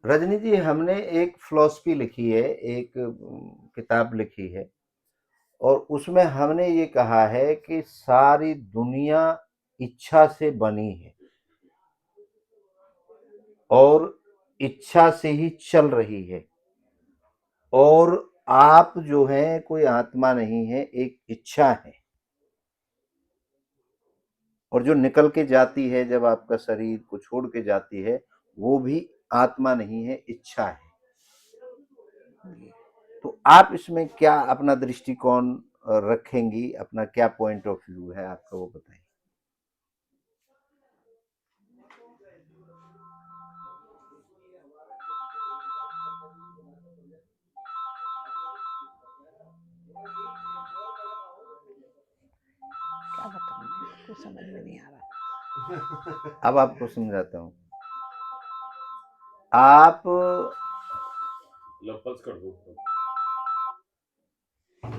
रजनी जी, हमने एक फिलॉसफी लिखी है, एक किताब लिखी है और उसमें हमने ये कहा है कि सारी दुनिया इच्छा से बनी है और इच्छा से ही चल रही है और आप जो है कोई आत्मा नहीं है, एक इच्छा है और जो निकल के जाती है जब आपका शरीर को छोड़ के जाती है वो भी आत्मा नहीं है, इच्छा है। तो आप इसमें क्या अपना दृष्टिकोण रखेंगी, अपना क्या पॉइंट ऑफ व्यू है आपका, वो बताइए। क्या बताऊं, कुछ समझ में नहीं आ रहा। अब आपको समझाता हूँ। आप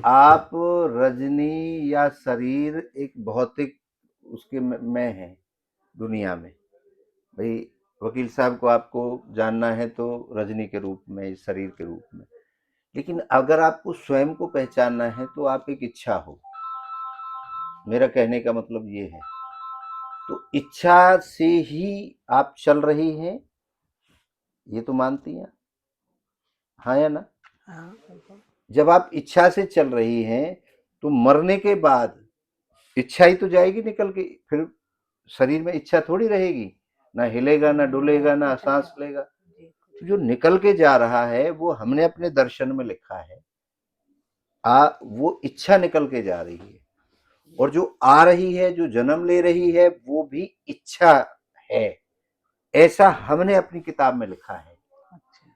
आप रजनी या शरीर एक भौतिक उसके में है दुनिया में। भाई वकील साहब को आपको जानना है तो रजनी के रूप में, शरीर के रूप में। लेकिन अगर आपको स्वयं को पहचानना है तो आप एक इच्छा हो। मेरा कहने का मतलब ये है। तो इच्छा से ही आप चल रही हैं, ये तो मानती हैं, हाँ या ना? हाँ बिल्कुल। जब आप इच्छा से चल रही हैं तो मरने के बाद इच्छा ही तो जाएगी निकल के, फिर शरीर में इच्छा थोड़ी रहेगी, ना हिलेगा, ना डुलेगा, ना कुछ नहीं सांस होगा लेगा। जी, तो कुछ जो निकल के जा रहा है वो हमने अपने दर्शन में लिखा है। वो इच्छा निकल के जा रही है और जो आ रही है, जो जन्म ले रही है, वो भी इच्छा है। ऐसा हमने अपनी किताब में लिखा है। अच्छा।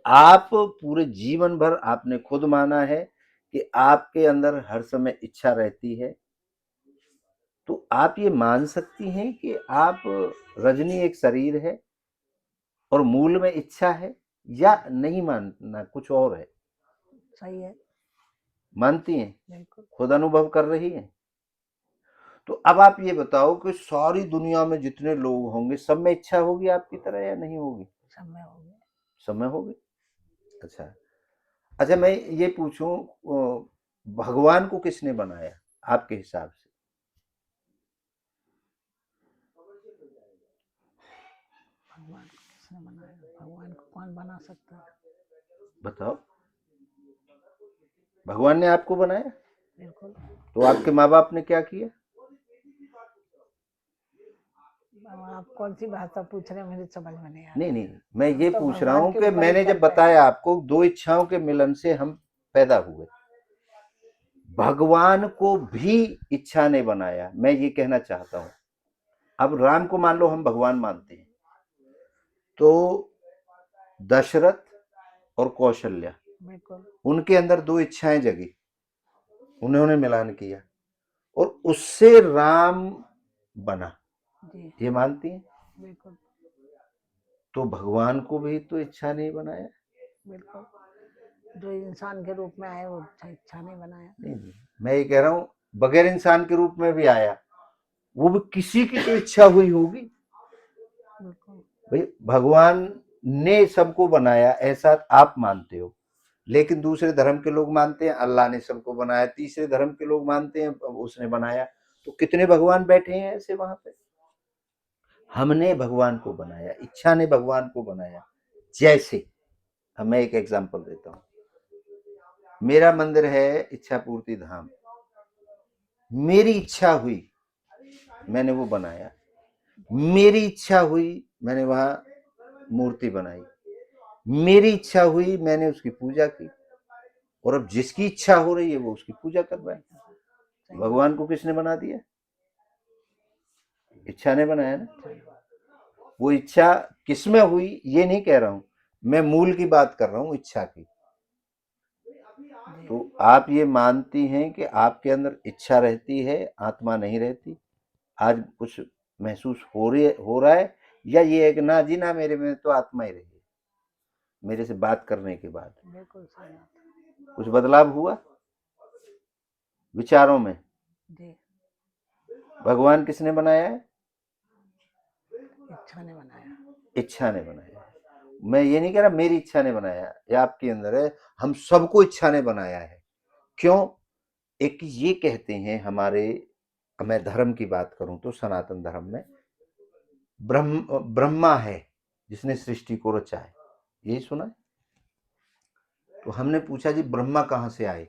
आप पूरे जीवन भर आपने खुद माना है कि आपके अंदर हर समय इच्छा रहती है। तो आप ये मान सकती हैं कि आप रजनी एक शरीर है और मूल में इच्छा है, या नहीं मानना कुछ और है? सही है। मानती हैं? बिल्कुल। खुद अनुभव कर रही हैं? तो अब आप ये बताओ कि सारी दुनिया में जितने लोग होंगे सब में इच्छा होगी आपकी तरह या नहीं होगी? समय हो गया। सब में होगी। अच्छा। अच्छा, मैं ये पूछूं, भगवान को किसने बनाया आपके हिसाब से? भगवान को किसने बनाया? भगवान को कौन बना सकता है? बताओ। भगवान ने आपको बनाया? बिल्कुल। तो आपके माँ बाप ने क्या किया? आप कौन सी भाषा पूछ रहे हैं, मुझे समझ में नहीं आ नहीं रही नहीं, है। मैं ये तो पूछ रहा भगवान हूं के कि ऊपर ही मैंने जब करते हैं। बताया आपको दो इच्छाओं के मिलन से हम पैदा हुए, भगवान को भी इच्छा ने बनाया, मैं ये कहना चाहता हूं। अब राम को मान लो हम भगवान मानते हैं, तो दशरथ और कौशल्या, बिल्कुल। उनके अंदर दो इच्छाएं जगी, उन्होंने मिलान किया और उससे राम बना, जी ये मानती हैं? बिल्कुल। तो भगवान को भी तो इच्छा नहीं बनाया? बिल्कुल। जो इंसान के रूप में आए वो इच्छा नहीं बनाया। नहीं नहीं, मैं ये कह रहा हूं बगैर इंसान के रूप में भी आया, वो भी किसी की तो इच्छा हुई होगी। बिल्कुल। भाई भगवान ने सबको बनाया ऐसा आप मानते हो, लेकिन दूसरे धर्म के लोग मानते हैं अल्लाह ने सबको बनाया, तीसरे धर्म के लोग मानते हैं उसने बनाया। तो कितने भगवान बैठे हैं ऐसे वहां पे? हमने भगवान को बनाया, इच्छा ने भगवान को बनाया। जैसे मैं एक एग्जांपल देता हूं, मेरा मंदिर है इच्छा पूर्ति धाम, मेरी इच्छा हुई मैंने वो बनाया, मेरी इच्छा हुई मैंने वहां मूर्ति बनाई, मेरी इच्छा हुई मैंने उसकी पूजा की, और अब जिसकी इच्छा हो रही है वो उसकी पूजा कर रहा है। भगवान को किसने बना दिया? इच्छा ने बनाया ना। वो इच्छा किसमें हुई ये नहीं कह रहा हूं, मैं मूल की बात कर रहा हूं, इच्छा की। तो आप ये मानती हैं कि आपके अंदर इच्छा रहती है, आत्मा नहीं रहती? आज कुछ महसूस हो रहा है, या ये है कि ना जी ना, मेरे में तो आत्मा ही रही है मेरे से बात करने के बाद? बिल्कुल सही बात। कुछ बदलाव हुआ विचारों में? जी। भगवान किसने बनाया है? इच्छा ने बनाया। इच्छा ने बनाया है। मैं ये नहीं कह रहा मेरी इच्छा ने बनाया, या आपके अंदर है, हम सबको इच्छा ने बनाया है। क्यों? एक ये कहते हैं हमारे, मैं धर्म की बात करूं तो सनातन धर्म में ब्रह्मा है जिसने सृष्टि को रचा है, यही सुना है? तो हमने पूछा जी ब्रह्मा कहाँ से आए,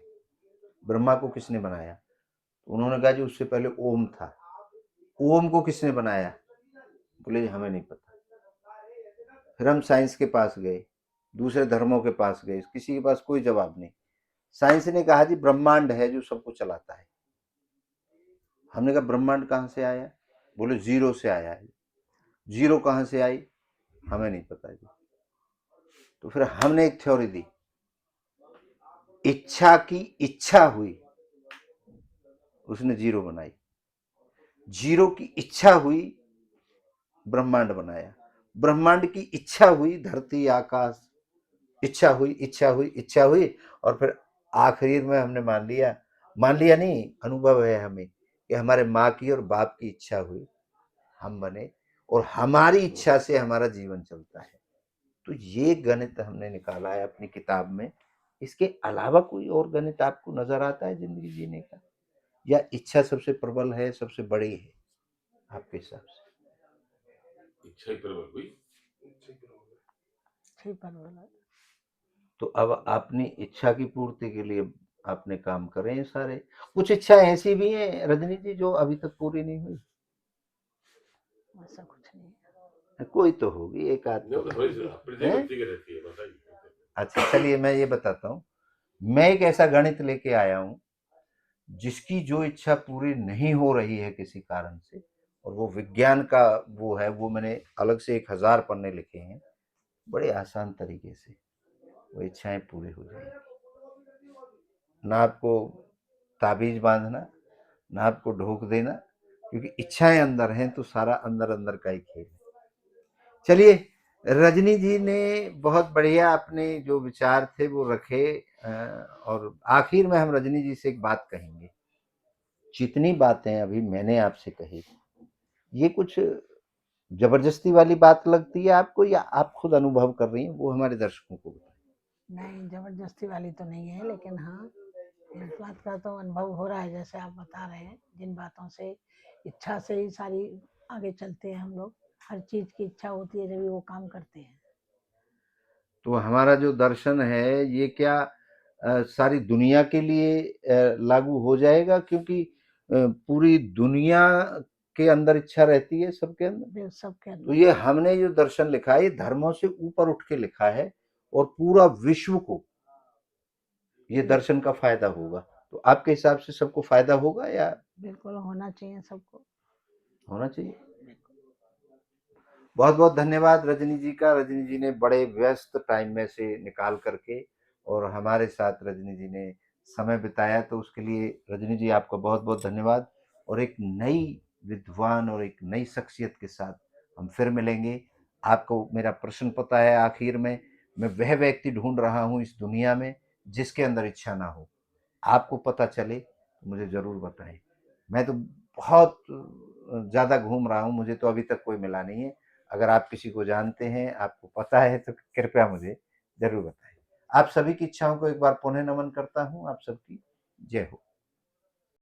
ब्रह्मा को किसने बनाया? तो उन्होंने कहा जी उससे पहले ओम था। ओम को किसने बनाया? बोले जी हमें नहीं पता। फिर हम साइंस के पास गए, दूसरे धर्मों के पास गए, किसी के पास कोई जवाब नहीं। साइंस ने कहा जी ब्रह्मांड है जो सबको चलाता है। हमने कहा ब्रह्मांड कहाँ से आया? बोले जीरो से आया है। जीरो कहाँ से आई? हमें नहीं पता जी। तो फिर हमने एक थ्योरी दी, इच्छा की इच्छा हुई, उसने जीरो बनाई। जीरो की इच्छा हुई, ब्रह्मांड बनाया। ब्रह्मांड की इच्छा हुई, धरती आकाश, इच्छा हुई, इच्छा हुई, इच्छा हुई, और फिर आखिर में हमने मान लिया नहीं, अनुभव है हमें कि हमारे माँ की और बाप की इच्छा हुई, हम बने, और हमारी इच्छा से हमारा जीवन चलता है। तो ये गणित हमने निकाला है अपनी किताब में। इसके अलावा कोई और गणित आपको नजर आता है जिंदगी जीने का, या इच्छा सबसे प्रबल है, सबसे बड़ी है आपके हिसाब से? इच्छा ही प्रबल हुई। ठीक पर बोला। तो अब अपनी इच्छा की पूर्ति के लिए आपने काम करे हैं सारे। कुछ इच्छा ऐसी भी है रजनी जी जो अभी तक पूरी नहीं हुई? ऐसा कुछ नहीं है। कोई तो होगी, एक आध तो अपनी होगी हैं? व्यक्ति की रहती है, बताइए। अच्छा चलिए मैं ये बताता हूँ। मैं एक ऐसा गणित लेके आया हूँ जिसकी जो इच्छा पूरी नहीं हो रही है किसी कारण से, और वो विज्ञान का वो है, वो मैंने अलग से 1000 पन्ने लिखे हैं, बड़े आसान तरीके से वो इच्छाएं पूरी हो जाएंगी। ना आपको ताबीज बांधना, ना आपको ढोक देना, क्योंकि इच्छाएं अंदर हैं तो सारा अंदर अंदर का ही खेल है। चलिए, रजनी जी ने बहुत बढ़िया अपने जो विचार थे वो रखे, और आखिर में हम रजनी जी से एक बात कहेंगे। जितनी बातें अभी मैंने आपसे कही, ये कुछ जबरदस्ती वाली बात लगती है आपको, या आप खुद अनुभव कर रही हैं, वो हमारे दर्शकों को बताएं। नहीं, जबरदस्ती वाली तो नहीं है, लेकिन हाँ इस बात का तो अनुभव हो रहा है, जैसे आप बता रहे हैं, जिन बातों से इच्छा से ही सारी आगे चलते हैं हम लोग। हर चीज की इच्छा होती है जब वो काम करते हैं। तो हमारा जो दर्शन है ये क्या सारी दुनिया के लिए लागू हो जाएगा? क्योंकि पूरी दुनिया के अंदर इच्छा रहती है, सबके अंदर। वे सबके तो अंदर। ये हमने जो दर्शन लिखा है ये धर्मों से ऊपर उठ के लिखा है, और पूरा विश्व को ये दर्शन का फायदा होगा। तो आपके हिसाब से सबको फायदा होगा, या बिल्कुल होना चाहिए सबको। होना चाहिए? बहुत बहुत धन्यवाद रजनी जी का। रजनी जी ने बड़े व्यस्त टाइम में से निकाल करके और हमारे साथ रजनी जी ने समय बिताया, तो उसके लिए रजनी जी आपका बहुत बहुत धन्यवाद। और एक नई विद्वान और एक नई शख्सियत के साथ हम फिर मिलेंगे। आपको मेरा प्रश्न पता है आखिर में, मैं वह व्यक्ति ढूंढ रहा हूँ इस दुनिया में जिसके अंदर इच्छा ना हो। आपको पता चले तो मुझे ज़रूर बताएं। मैं तो बहुत ज़्यादा घूम रहा हूँ, मुझे तो अभी तक कोई मिला नहीं है। अगर आप किसी को जानते हैं, आपको पता है, तो कृपया मुझे ज़रूर बताएं। आप सभी की इच्छाओं को एक बार पुनः नमन करता हूँ। आप सबकी जय हो।